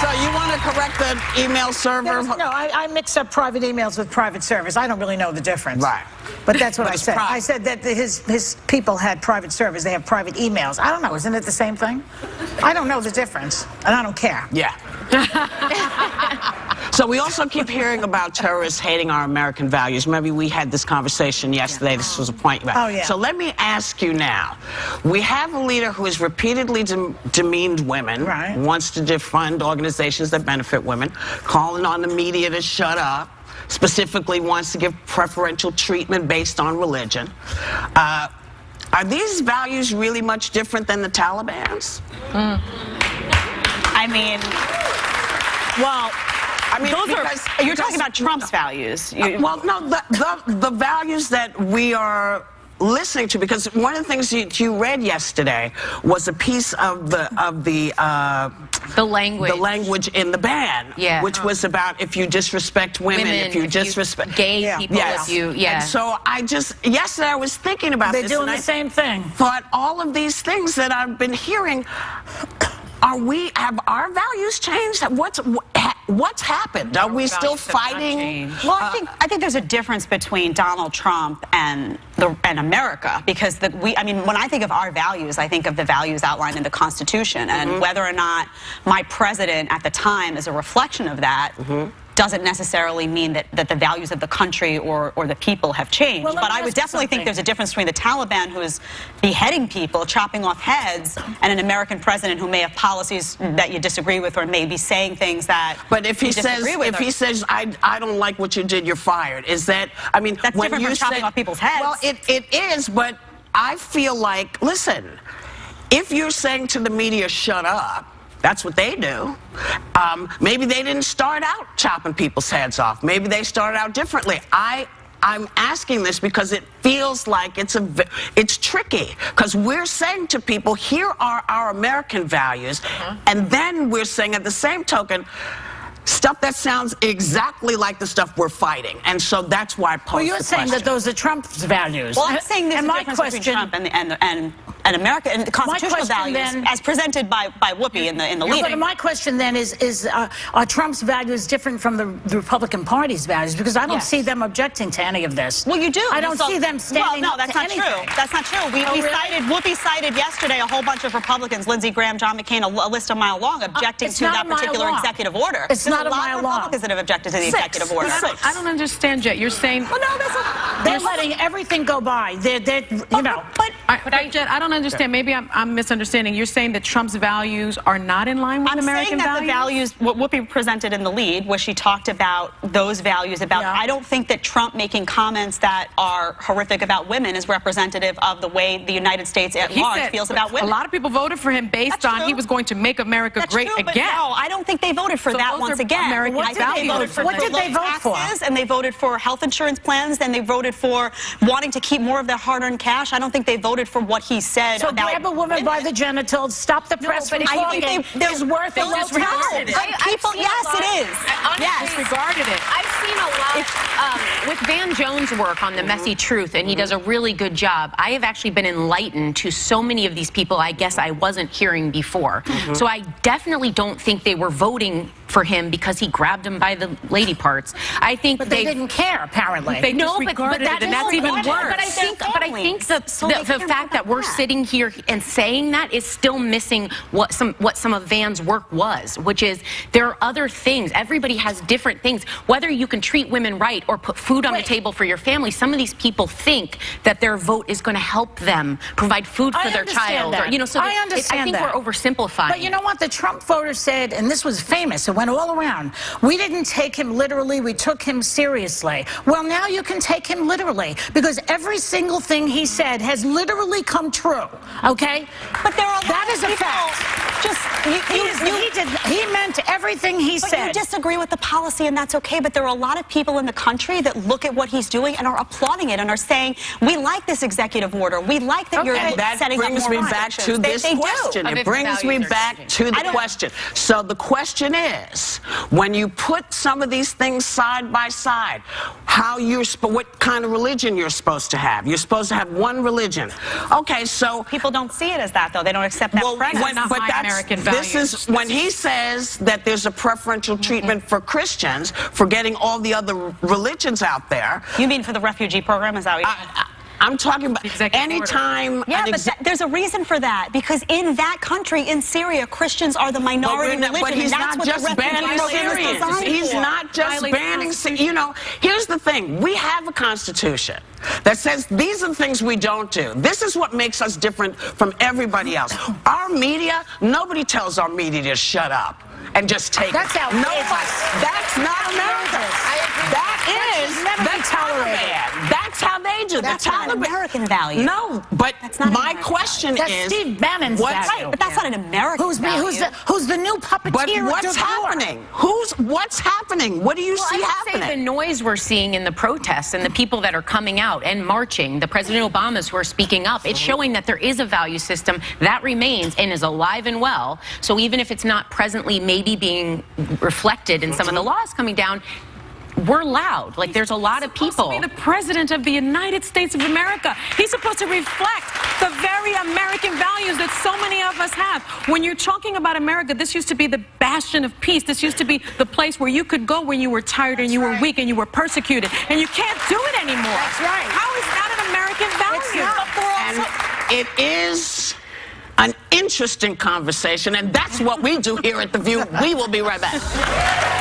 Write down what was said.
So you want to correct the email server? No, I mix up private emails with private servers. I don't really know the difference. Right. But that's what I said. I said that his people had private servers. They have private emails. I don't know. Isn't it the same thing? I don't know the difference, and I don't care. Yeah. So we also keep hearing about terrorists hating our American values. Maybe we had this conversation yesterday. This was a point. Oh, yeah. So let me ask you now. We have a leader who has repeatedly demeaned women, wants to defund organizations that benefit women, calling on the media to shut up, specifically wants to give preferential treatment based on religion. Are these values really much different than the Taliban's? I mean, well, you're talking about Trump's values. Well, no, the values that we are listening to, because one of the things you read yesterday was a piece of the language in the ban, which was about if you disrespect women, if you disrespect gay people, And so yesterday I was thinking about this. They're doing the same thing. Thought all of these things that I've been hearing. Have our values changed? What's happened? Are we still fighting? Well, I think there's a difference between Donald Trump and America, because I mean, when I think of our values, I think of the values outlined in the Constitution, and whether or not my president at the time is a reflection of that. Doesn't necessarily mean that the values of the country or the people have changed. Well, but I would definitely think there's a difference between the Taliban, who is beheading people, chopping off heads, and an American president who may have policies that you disagree with, or may be saying things that you disagree with. If he says, I don't like what you did, you're fired, is that, I mean, that's different from chopping off people's heads. Well, it is, but I feel like, listen, if you're saying to the media, shut up, that's what they do. Maybe they didn't start out chopping people's heads off. Maybe they started out differently. I'm asking this because it feels like it's tricky, because we're saying to people, here are our American values, and then we're saying at the same token, stuff that sounds exactly like the stuff we're fighting. And so that's why I posed the question. Well, you're saying that those are Trump's values. Well, I'm saying there's a difference between Trump and America, and the constitutional values as presented by Whoopi in the lead. But my question then is are Trump's values different from the Republican Party's values? Because I don't see them objecting to any of this. Well, you do. I don't see them standing up to anything. Well, no, that's not true. Whoopi cited yesterday a whole bunch of Republicans, Lindsey Graham, John McCain, a list a mile long, objecting to that particular executive order. It's not a mile long. Republicans that have objected to the executive order. I don't understand, Jet. You're saying... Well, no, they're letting everything go by. Jet, I don't understand. Maybe I'm misunderstanding. You're saying that Trump's values are not in line with American values? I'm saying that the values, what Whoopi presented in the lead, was she talked about those values. I don't think that Trump making comments that are horrific about women is representative of the way the United States at large feels about women. A lot of people voted for him based on he was going to make America great again. But no, I don't think they voted for that once again. What did they vote for? And they voted for health insurance plans, and they voted for wanting to keep more of their hard-earned cash. I don't think they voted for what he said about grab a woman by the genitals, stop the press from talking. Is worth a low tax. Yes, it is. Yes, disregarded it. I've seen a lot with Van Jones' work on The Messy Truth, and he does a really good job. I have actually been enlightened to so many of these people I guess I wasn't hearing before. So I definitely don't think they were voting for him because he grabbed him by the lady parts. I think they didn't care, apparently. They disregarded it, and that's even worse. But I think the fact that we're sitting here and saying that is still missing what some of Van's work was, which is there are other things. Everybody has different things. Whether you can treat women right or put food on the table for your family, some of these people think that their vote is going to help them provide food for their child. I understand we're oversimplifying. But you know what? The Trump voters said, and this was famous, it went all around, we didn't take him literally, we took him seriously. Well, now you can take him literally, because every single thing he said has literally come true, okay? But there are that is a fact. He meant everything he said. You disagree with the policy, and that's okay, but there are a lot of people in the country that look at what he's doing and are applauding it and are saying, we like this executive order, we like that you're setting up more That brings me back to this question. It brings me back to the question. So the question is, when you put some of these things side by side, what kind of religion you're supposed to have? You're supposed to have one religion. Okay, so people don't see it as that, though. They don't accept that. Well, that's not my American values. This is when he says says that there's a preferential treatment for Christians, forgetting all the other religions out there. You mean for the refugee program? Is that what you're I'm talking about anytime. Yeah, but there's a reason for that, because in that country, in Syria, Christians are the minority religion. But he's not just banning Syrians. He's not just banning. You know, here's the thing: we have a constitution that says these are the things we don't do. This is what makes us different from everybody else. Our media, nobody tells our media to shut up and just take That's it. outrageous. That's not America. That is the Taliban. That's how they do. That's the not Taliban. an American value. No, but that's not my question That's is, Steve Bannon's value. Right, but that's not an American value. Who's the new puppeteer? But of what's the war? happening? What's happening? What do you see I would happening? say the noise we're seeing in the protests and the people that are coming out and marching, the President Obamas who are speaking up, it's showing that there is a value system that remains and is alive and well. So even if it's not presently maybe being reflected in some of the laws coming down, we're loud. Like, there's a lot of people. He's supposed to be the President of the United States of America. He's supposed to reflect the very American values that so many of us have. When you're talking about America, this used to be the bastion of peace. This used to be the place where you could go when you were tired and you were weak and you were persecuted. And you can't do it anymore. That's right. How is that an American value? And it is an interesting conversation, and that's what we do here at The View. We will be right back.